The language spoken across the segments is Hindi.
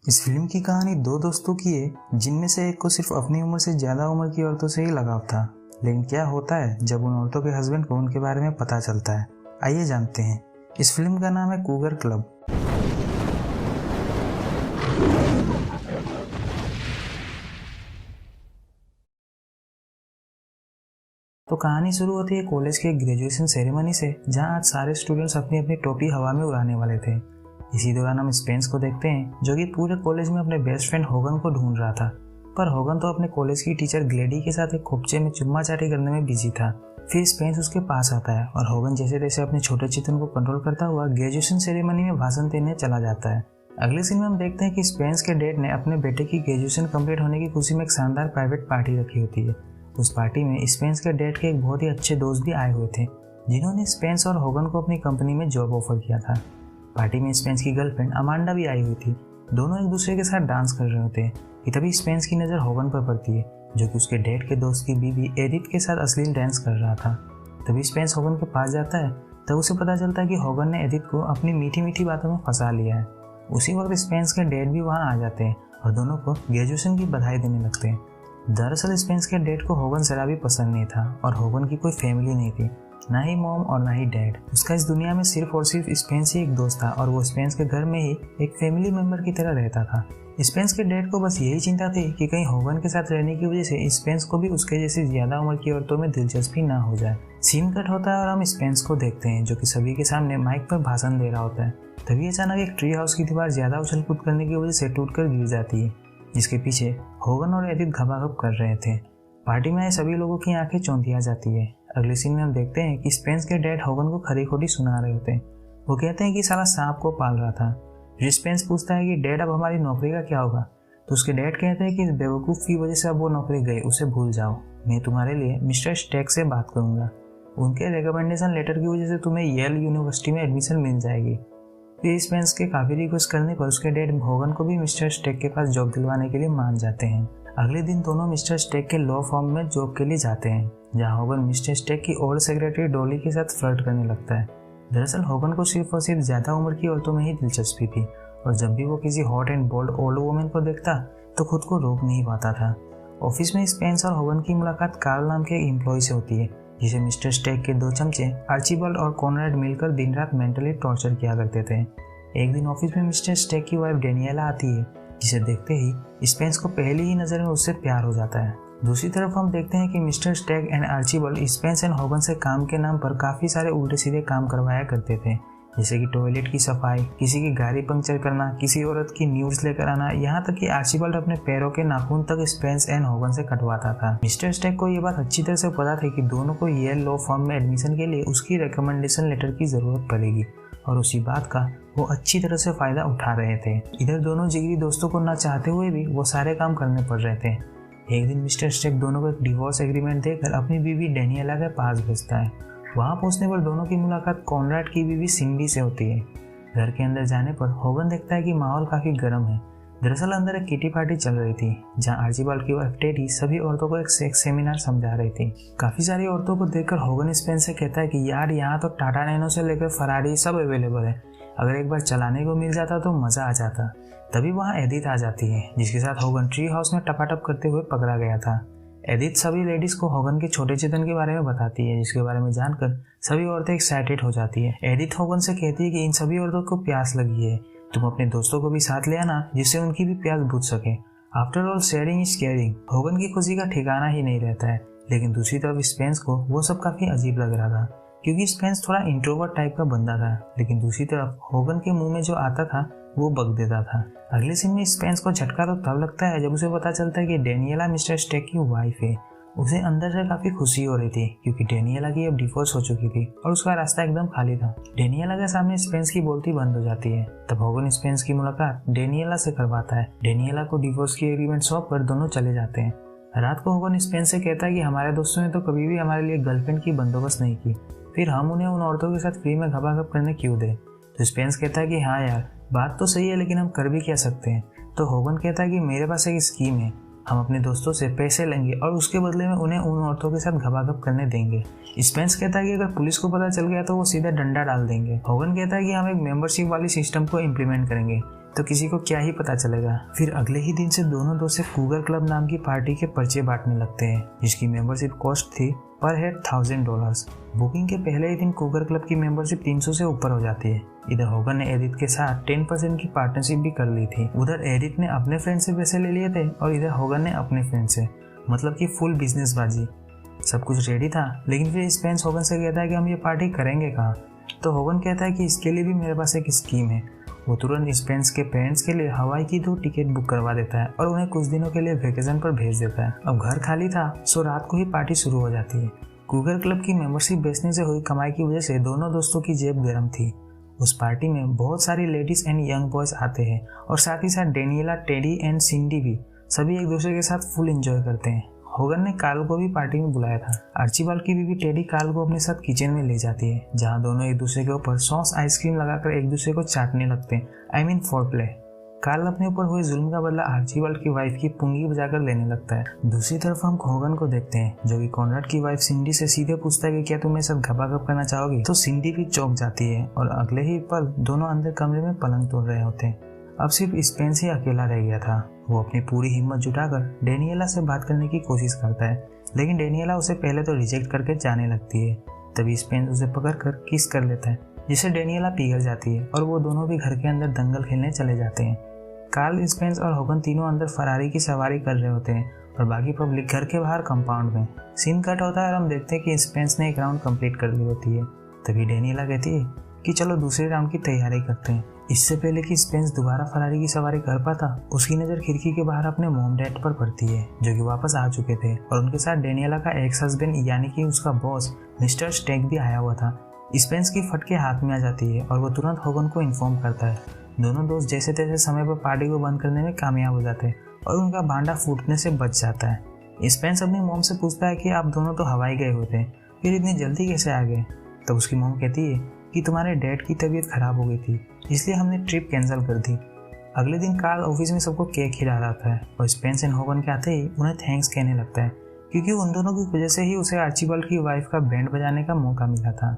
इस फिल्म की कहानी दो दोस्तों की है जिनमें से एक को सिर्फ अपनी उम्र से ज़्यादा उम्र की औरतों से ही लगाव था। लेकिन क्या होता है जब उन औरतों के हस्बैंड को उनके बारे में पता चलता है, आइए जानते हैं। इस फिल्म का नाम है कूगर क्लब। तो कहानी शुरू होती है कॉलेज के ग्रेजुएशन सेरेमनी से, जहां आज सारे स्टूडेंट्स अपनी अपनी टोपी हवा में उड़ाने वाले थे। इसी दौरान हम स्पेंस को देखते हैं जो कि पूरे कॉलेज में अपने बेस्ट फ्रेंड होगन को ढूंढ रहा था। पर होगन तो अपने कॉलेज की टीचर ग्लेडी के साथ एक खोपचे में चुम्मा चाटी करने में बिजी था। फिर स्पेंस उसके पास आता है और होगन जैसे तैसे अपने छोटे चितन को कंट्रोल करता हुआ ग्रेजुएशन सेरेमनी में भाषण देने चला जाता है। अगले सीन में हम देखते हैं कि स्पेंस के डैड ने अपने बेटे की ग्रेजुएशन कंप्लीट होने की खुशी में एक शानदार प्राइवेट पार्टी रखी होती है। उस पार्टी में स्पेंस के डैड के एक बहुत ही अच्छे दोस्त भी आए हुए थे, जिन्होंने स्पेंस और होगन को अपनी कंपनी में जॉब ऑफर किया था। पार्टी में स्पेंस की गर्लफ्रेंड अमांडा भी आई हुई थी। दोनों एक दूसरे के साथ डांस कर रहे होते हैं कि तभी स्पेंस की नज़र होगन पर पड़ती है, जो कि उसके डैड के दोस्त की बीवी एडिथ के साथ अश्लील डांस कर रहा था। तभी स्पेंस होगन के पास जाता है, तब उसे पता चलता है कि होगन ने एडिथ को अपनी मीठी मीठी बातों में फंसा लिया है। उसी वक्त स्पेंस के डैड भी वहाँ आ जाते हैं और दोनों को ग्रेजुएशन की बधाई देने लगते हैं। दरअसल स्पेंस के डैड को होगन जरा भी पसंद नहीं था और होगन की कोई फैमिली नहीं थी, ना ही मॉम और ना ही डैड। उसका इस दुनिया में सिर्फ और सिर्फ स्पेंस ही एक दोस्त था और वो स्पेंस के घर में ही एक फैमिली मेंबर की तरह रहता था। स्पेंस के डैड को बस यही चिंता थी कि कहीं होगन के साथ रहने की वजह से स्पेंस को भी उसके जैसी ज्यादा उम्र की औरतों में दिलचस्पी ना हो जाए। सीन कट होता है और हम स्पेंस को देखते हैं जो कि सभी के सामने माइक पर भाषण दे रहा होता है। तभी अचानक एक ट्री हाउस की दीवार ज्यादा उछल कूद करने की वजह से टूटकर गिर जाती है, जिसके पीछे होगन और एडिथ घबाघब कर रहे थे। पार्टी में आए सभी लोगों की आंखें चौंधिया जाती है। अगले सीन में हम देखते हैं कि स्पेंस के डैड होगन को खरी खोटी सुना रहे होते हैं। वो कहते हैं कि साला सांप को पाल रहा था। फिर स्पेंस पूछता है कि डैड अब हमारी नौकरी का क्या होगा, तो उसके डैड कहते हैं कि इस बेवकूफ़ की वजह से अब वो नौकरी गई, उसे भूल जाओ। मैं तुम्हारे लिए मिस्टर स्टैक से बात करूंगा। उनके रिकमेंडेशन लेटर की वजह से तुम्हें येल यूनिवर्सिटी में एडमिशन मिल जाएगी। फिर स्पेंस के काफ़ी रिक्वेस्ट करने पर उसके डैड होगन को भी मिस्टर स्टेक के पास जॉब दिलवाने के लिए मान जाते हैं। अगले दिन दोनों मिस्टर स्टेक के लॉ फर्म में जॉब के लिए जाते हैं, जहां होगन मिस्टर स्टेक की ओल्ड सेक्रेटरी डॉली के साथ फ्लर्ट करने लगता है। दरअसल होगन को सिर्फ और सिर्फ ज़्यादा उम्र की औरतों में ही दिलचस्पी थी और जब भी वो किसी hot and bold old women को देखता तो खुद को रोक नहीं पाता था। ऑफिस में स्पेंस और होगन की मुलाकात कार्ल नाम के एक एम्प्लॉय से होती है, जिसे मिस्टर स्टेक के दो चमचे आर्चिबाल्ड और कॉनराड मिलकर दिन रात मेंटली टॉर्चर किया करते थे। एक दिन ऑफिस में मिस्टर स्टेक की वाइफ डेनियला आती है, जिसे देखते ही स्पेंस को पहली ही नज़र में उससे प्यार हो जाता है। दूसरी तरफ हम देखते हैं कि mister Stake and Archibald Spence and Hogan से काम के नाम पर काफ़ी सारे उल्टे सीधे काम करवाया करते थे, जैसे कि टॉयलेट की सफाई, किसी की गाड़ी पंक्चर करना, किसी औरत की न्यूज़ लेकर आना, यहाँ तक कि आर्चिबाल्ड अपने पैरों के नाखून तक स्पेंस एंड होगन से कटवाता था। मिस्टर स्टेक को ये बात अच्छी तरह से पता थी कि दोनों को येल लॉ फर्म में एडमिशन के लिए उसकी रिकमेंडेशन लेटर की ज़रूरत पड़ेगी और उसी बात का वो अच्छी तरह से फ़ायदा उठा रहे थे। इधर दोनों जिगरी दोस्तों को ना चाहते हुए भी वो सारे काम करने पड़ रहे थे। एक दिन मिस्टर स्टेक दोनों को एक डिवोर्स एग्रीमेंट देकर अपनी बीवी डेनियला के पास भेजता है। वहाँ पहुँचने पर दोनों की मुलाकात कॉनराड की बीवी सिंडी से होती है। घर के अंदर जाने पर होगन देखता है कि माहौल काफ़ी गर्म है। दरअसल अंदर एक किटी पार्टी चल रही थी, जहाँ आर्चिबाल्ड की वाइफ टेडी सभी औरतों को एक सेक्स सेमिनार समझा रही थी। काफ़ी सारी औरतों को देखकर होगन स्पेंस से कहता है कि यार यहाँ तो टाटा नैनो से लेकर फरारी सब अवेलेबल है, अगर एक बार चलाने को मिल जाता तो मज़ा आ जाता। तभी वहाँ एडिथ आ जाती है, जिसके साथ होगन ट्री हाउस में टपाटप करते हुए पकड़ा गया था। एडिथ सभी लेडीज को होगन के छोटे चितन के बारे में बताती है, जिसके बारे में जानकर सभी औरतें एक्साइटेड हो जाती है। एडिथ होगन से कहती है कि इन सभी औरतों को प्यास लगी है, तुम अपने दोस्तों को भी साथ ले आना जिससे उनकी भी प्यास बुझ सके। After all sharing is caring. Hogan की खुशी का ठिकाना ही नहीं रहता है, लेकिन दूसरी तरफ स्पेंस को वो सब काफ़ी अजीब लग रहा था, क्योंकि स्पेंस थोड़ा इंट्रोवर्ट टाइप का बंदा था, लेकिन दूसरी तरफ होगन के मुंह में जो आता था वो बक देता था। अगले सीन में स्पेंस को झटका तो तब लगता है जब उसे पता चलता है कि डेनियला मिस्टर स्टेक की वाइफ है। उसे अंदर से काफ़ी खुशी हो रही थी, क्योंकि डेनियला की अब डिवोर्स हो चुकी थी और उसका रास्ता एकदम खाली था। डेनियला के सामने स्पेंस की बोलती बंद हो जाती है। तब होगन स्पेंस की मुलाकात डेनियला से करवाता है। डेनियला को डिवोर्स की एग्रीमेंट सौंप कर दोनों चले जाते हैं। रात को होगन स्पेंस से कहता है कि हमारे दोस्तों ने तो कभी भी हमारे लिए गर्लफ्रेंड की बंदोबस्त नहीं की, फिर हम उन्हें उन औरतों के साथ फ्री में घबाघब करने क्यों दें। तो स्पेंस कहता है कि हाँ यार, बात तो सही है, लेकिन हम कर भी क्या सकते हैं। तो होगन कहता है कि मेरे पास एक स्कीम है, हम अपने दोस्तों से पैसे लेंगे और उसके बदले में उन्हें उन औरतों के साथ घबाघब करने देंगे। स्पेंस कहता है कि अगर पुलिस को पता चल गया तो वो सीधा डंडा डाल देंगे। होगन कहता है कि हम एक मेंबरशिप वाली सिस्टम को इम्प्लीमेंट करेंगे, तो किसी को क्या ही पता चलेगा। फिर अगले ही दिन से दोनों दोस्त कूगर क्लब नाम की पार्टी के पर्चे बांटने लगते हैं, जिसकी मेंबरशिप कॉस्ट थी पर हेड $1000। बुकिंग के पहले ही दिन कूगर क्लब की मेंबरशिप 300 से ऊपर हो जाती है। इधर होगन ने एडिथ के साथ 10% की पार्टनरशिप भी कर ली थी। उधर एडिथ ने अपने फ्रेंड से पैसे ले लिए थे और इधर होगन ने अपने फ्रेंड से, मतलब कि फुल बिजनेसबाजी। सब कुछ रेडी था, लेकिन फिर स्पेंस होगन से कहता है कि हम ये पार्टी करेंगे कहाँ। तो होगन कहता है कि इसके लिए भी मेरे पास एक स्कीम है। वो तुरंत स्पेंस के पेरेंट्स के लिए हवाई की 2 टिकट बुक करवा देता है और उन्हें कुछ दिनों के लिए वेकेशन पर भेज देता है। अब घर खाली था, सो रात को ही पार्टी शुरू हो जाती है। कूगर क्लब की मेंबरशिप बेचने से हुई कमाई की वजह से दोनों दोस्तों की जेब गर्म थी। उस पार्टी में बहुत सारी लेडीज एंड यंग बॉयज आते हैं और साथ ही साथ डेनियला, टेडी एंड सिंडी भी सभी एक दूसरे के साथ फुल एंजॉय करते हैं। होगन ने कार्ल को भी पार्टी में बुलाया था। आर्चीबाल्ड की बीवी टेडी कार्ल को अपने साथ किचन में ले जाती है, जहां दोनों एक दूसरे के ऊपर सॉस आइसक्रीम लगाकर एक दूसरे को चाटने लगते हैं। I mean foreplay. कार्ल अपने ऊपर हुए जुल्म का बदला आर्चीबाल्ड की वाइफ की पुंगी बजाकर लेने लगता है। दूसरी तरफ हम होगन को देखते हैं, जो कि कॉनराड की वाइफ सिंडी से सीधे पूछता है कि क्या तुम मेरे साथ घपाघप करना चाहोगी। तो सिंडी भी चौंक जाती है और अगले ही पल दोनों अंदर कमरे में पलंग तोड़ रहे होते हैं। अब सिर्फ स्पेंस ही अकेला रह गया था। वो अपनी पूरी हिम्मत जुटाकर डेनियला से बात करने की कोशिश करता है, लेकिन डेनियला उसे पहले तो रिजेक्ट करके जाने लगती है। तभी स्पेंस उसे पकड़कर किस कर लेता है, जिससे डेनियला पिघल जाती है और वो दोनों भी घर के अंदर दंगल खेलने चले जाते हैं। कार्ल, स्पेंस और होगन तीनों अंदर फरारी की सवारी कर रहे होते हैं और बाकी पब्लिक घर के बाहर कंपाउंड में। सीन कट होता है और हम देखते हैं कि स्पेंस ने एक राउंड कंप्लीट कर ली होती है। तभी डेनियला कहती है कि चलो दूसरे राउंड की तैयारी करते हैं। इससे पहले कि स्पेंस दोबारा फरारी की सवारी कर पाता, उसकी नज़र खिड़की के बाहर अपने मॉम डैड पर पड़ती है, जो कि वापस आ चुके थे और उनके साथ डेनियला का एक्स हस्बैंड यानी कि उसका बॉस मिस्टर स्टेक भी आया हुआ था। स्पेंस की फटके हाथ में आ जाती है और वो तुरंत होगन को इन्फॉर्म करता है। दोनों दोस्त जैसे तैसे समय पर पार्टी को बंद करने में कामयाब हो जाते हैं और उनका भांडा फूटने से बच जाता है। स्पेंस अपनी मॉम से पूछता है कि आप दोनों तो हवाई गए हुए थे, फिर इतनी जल्दी कैसे आ गए। तो उसकी मॉम कहती है कि तुम्हारे डैड की तबीयत खराब हो गई थी, इसलिए हमने ट्रिप कैंसिल कर दी। अगले दिन कार्ल ऑफिस में सबको केक खिला रहा था और स्पेंस एंड होगन के आते ही उन्हें थैंक्स कहने लगता है, क्योंकि उन दोनों की वजह से ही उसे आर्चीबाल्ड की वाइफ का बैंड बजाने का मौका मिला था।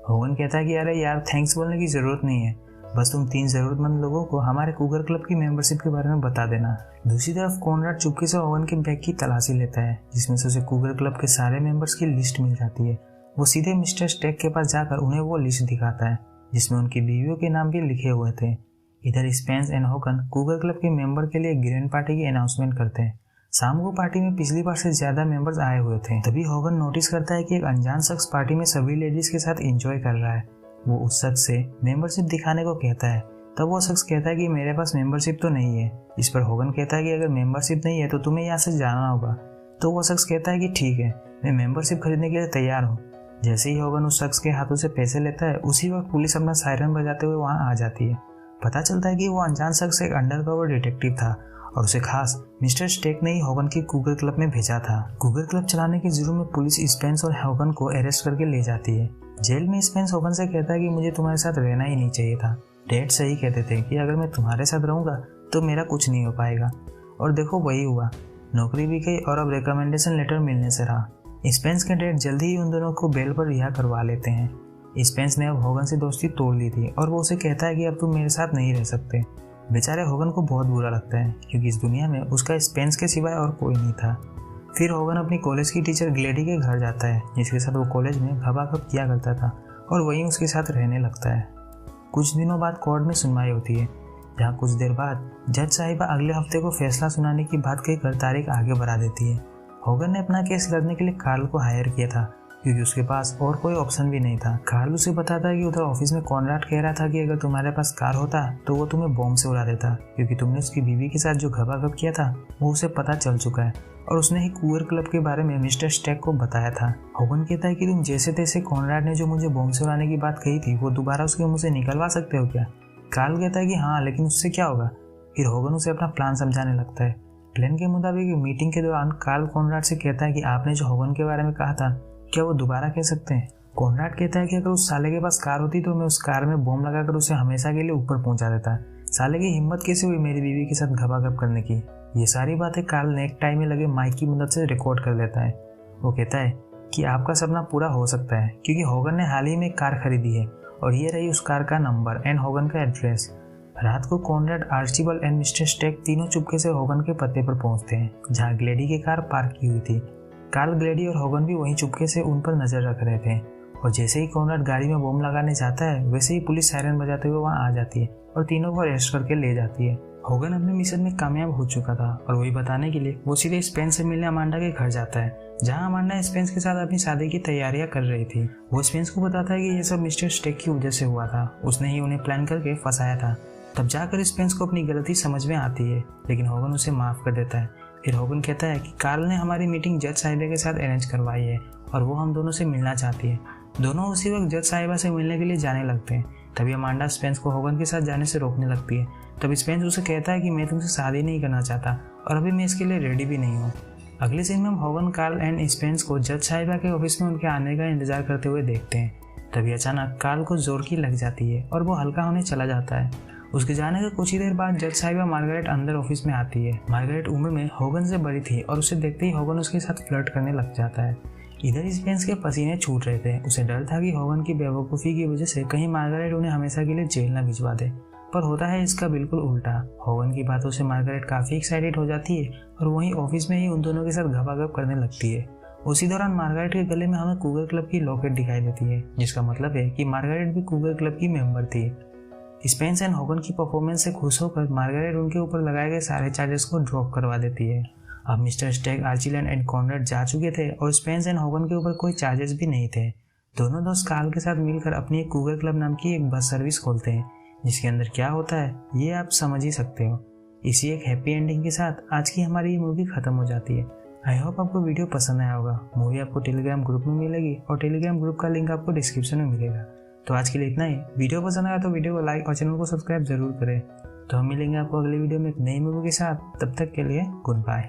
होगन कहता है कि अरे यार, थैंक्स बोलने की ज़रूरत नहीं है, बस तुम 3 ज़रूरतमंद लोगों को हमारे कूगर क्लब की मेंबरशिप के बारे में बता देना। दूसरी तरफ कॉनराड चुपके से होगन के बैग की तलाशी लेता है, जिसमें से उसे कूगर क्लब के सारे मेंबर्स की लिस्ट मिल जाती है। वो सीधे मिस्टर स्टेक के पास जाकर उन्हें वो लिस्ट दिखाता है, जिसमें उनकी बीवियों के नाम भी लिखे हुए थे। इधर Spence and Hogan Cougar club के मेंबर के लिए ग्रैंड पार्टी की अनाउंसमेंट करते हैं। शाम को पार्टी में पिछली बार से ज्यादा मेंबर्स आए हुए थे। तभी होगन नोटिस करता है कि एक अनजान शख्स पार्टी में सभी लेडीज के साथ एंजॉय कर रहा है। वो उस शख्स से मेंबरशिप दिखाने को कहता है। तब वो शख्स कहता है कि मेरे पास मेंबरशिप तो नहीं है। इस पर होगन कहता है कि अगर मेंबरशिप नहीं है तो तुम्हें यहाँ से जाना होगा। तो वो शख्स कहता है कि ठीक है, मैं मेंबरशिप खरीदने के लिए तैयार हूँ। जैसे ही होगन उस शख्स के हाथों से पैसे लेता है, उसी वक्त पुलिस अपना सायरन बजाते हुए वहां आ जाती है। पता चलता है कि वो अनजान शख्स एक अंडरकवर डिटेक्टिव था और उसे खास मिस्टर स्टेक ने ही होगन की कूगर क्लब में भेजा था। कूगर क्लब चलाने के जुर्म में पुलिस स्पेंस और होगन को अरेस्ट करके ले जाती है। जेल में स्पेंस होगन से कहता है कि मुझे तुम्हारे साथ रहना ही नहीं चाहिए था। डैड सही कहते थे कि अगर मैं तुम्हारे साथ रहूंगा तो मेरा कुछ नहीं हो पाएगा, और देखो वही हुआ। नौकरी भी गई और अब रिकमेंडेशन लेटर मिलने से रहा। स्पेंस के डैड जल्दी ही उन दोनों को बेल पर रिहा करवा लेते हैं। स्पेंस ने अब होगन से दोस्ती तोड़ ली थी और वो उसे कहता है कि अब तुम मेरे साथ नहीं रह सकते। बेचारे होगन को बहुत बुरा लगता है, क्योंकि इस दुनिया में उसका स्पेंस के सिवाय और कोई नहीं था। फिर होगन अपनी कॉलेज की टीचर ग्लेडी के घर जाता है, जिसके साथ वो कॉलेज में घपाघप किया करता था, और वहीं उसके साथ रहने लगता है। कुछ दिनों बाद कोर्ट में सुनवाई होती है, जहाँ कुछ देर बाद जज साहिबा अगले हफ्ते को फैसला सुनाने की बात कहकर तारीख आगे बढ़ा देती है। होगन ने अपना केस लड़ने के लिए कार्ल को हायर किया था, क्योंकि उसके पास और कोई ऑप्शन भी नहीं था। कार्ल उसे बताता है कि उधर ऑफिस में कॉनराड कह रहा था कि अगर तुम्हारे पास कार होता तो वो तुम्हें बॉम्ब से उड़ा देता, क्योंकि तुमने उसकी बीवी के साथ जो घपाघप किया था वो उसे पता चल चुका है, और उसने ही कूगर क्लब के बारे में मिस्टर स्टेक को बताया था। होगन कहता है कि तुम जैसे तैसे कॉनराड ने जो मुझे बॉम्ब से उड़ाने की बात कही थी वो दोबारा उसके मुँह से निकलवा सकते हो क्या। कार्ल कहता है कि हाँ, लेकिन उससे क्या होगा। फिर होगन उसे अपना प्लान समझाने लगता है। प्लान के मुताबिक मीटिंग के दौरान कार्ल कॉनराड से कहता है कि आपने जो होगन के बारे में कहा था क्या वो दोबारा कह सकते हैं। कॉनराड कहता है कि अगर उस साले के पास कार होती तो मैं उस कार में बॉम्ब लगाकर उसे हमेशा के लिए ऊपर पहुंचा देता। साले की हिम्मत कैसे हुई मेरी बीवी के साथ घपाघप करने की। ये सारी बातें कार्ल नेक टाइम में लगे माइक की मदद से रिकॉर्ड कर लेता है। वो कहता है कि आपका सपना पूरा हो सकता है, क्योंकि होगन ने हाल ही में एक कार खरीदी है और ये रही उस कार का नंबर एंड होगन का एड्रेस। रात को कॉनराड, आर्चिबल्ड एंड मिस्टर स्टेक तीनों चुपके से होगन के पते पर पहुंचते हैं जहां ग्लेडी की कार पार्क की हुई थी। कार्ल, ग्लेडी और होगन भी वहीं चुपके से उन पर नजर रख रहे थे और जैसे ही कॉनराड गाड़ी में बम लगाने जाता है वैसे ही पुलिस सायरन बजाते हुए वहां आ जाती है और तीनों को अरेस्ट करके ले जाती है। होगन अपने मिशन में कामयाब हो चुका था और वही बताने के लिए वो सीधे स्पेंस से मिलने अमांडा के घर जाता है जहां अमांडा स्पेंस के साथ अपनी शादी की तैयारियां कर रही थी। वो स्पेंस को बताता है कि ये सब मिस्टर स्टेक की वजह से हुआ था, उसने ही उन्हें प्लान करके फंसाया था। तब जाकर स्पेंस को अपनी गलती समझ में आती है लेकिन होगन उसे माफ कर देता है। फिर होगन कहता है कि कार्ल ने हमारी मीटिंग जज साहिबा के साथ अरेंज करवाई है और वो हम दोनों से मिलना चाहती है। दोनों उसी वक्त जज साहिबा से मिलने के लिए जाने लगते हैं। तभी अमांडा स्पेंस को होगन के साथ जाने से रोकने लगती है। तब स्पेंस उसे कहता है कि मैं तुमसे शादी नहीं करना चाहता और अभी मैं इसके लिए रेडी भी नहीं हूँ। अगले सीन में हम होगन, कार्ल एंड स्पेंस को जज साहिबा के ऑफिस में उनके आने का इंतजार करते हुए देखते हैं। तभी अचानक कार्ल को जोर की लग जाती है और वो हल्का होने चला जाता है। उसके जाने के कुछ ही देर बाद जज साहिबा मार्गरेट अंदर ऑफिस में आती है। मार्गरेट उम्र में होगन से बड़ी थी और उसे देखते ही होगन उसके साथ फ्लर्ट करने लग जाता है। इधर स्पेंस के पसीने छूट रहे थे। उसे डर था कि होगन की बेवकूफ़ी की वजह से कहीं मार्गरेट उन्हें हमेशा के लिए जेल न भिजवा दे, पर होता है इसका बिल्कुल उल्टा। होगन की बातों से मार्गरेट काफ़ी एक्साइटेड हो जाती है और वहीं ऑफिस में ही उन दोनों के साथ घपाघप करने लगती है। उसी दौरान मार्गरेट के गले में हमें कूगर क्लब की लॉकेट दिखाई देती है जिसका मतलब है कि मार्गरेट भी कूगर क्लब की मेंबर थी। स्पेंस एंड होगन की परफॉर्मेंस से खुश होकर मार्गरेट उनके ऊपर लगाए गए सारे चार्जेस को ड्रॉप करवा देती है। अब मिस्टर स्टेक, आर्चिलैंड एंड कॉनराड जा चुके थे और स्पेंस एंड होगन के ऊपर कोई चार्जेस भी नहीं थे। दोनों दोस्त कार्ल के साथ मिलकर अपनी एक कूगर क्लब नाम की एक बस सर्विस खोलते हैं जिसके अंदर क्या होता है ये आप समझ ही सकते हो। इसी एक हैप्पी एंडिंग के साथ आज की हमारी ये मूवी खत्म हो जाती है। आई होप आपको वीडियो पसंद आया होगा। मूवी आपको टेलीग्राम ग्रुप में मिलेगी और टेलीग्राम ग्रुप का लिंक आपको डिस्क्रिप्शन में मिलेगा। तो आज के लिए इतना ही। वीडियो पसंद आया तो वीडियो को लाइक और चैनल को सब्सक्राइब जरूर करें। तो हम मिलेंगे आपको अगली वीडियो में एक नई मूवी के साथ। तब तक के लिए गुड बाय।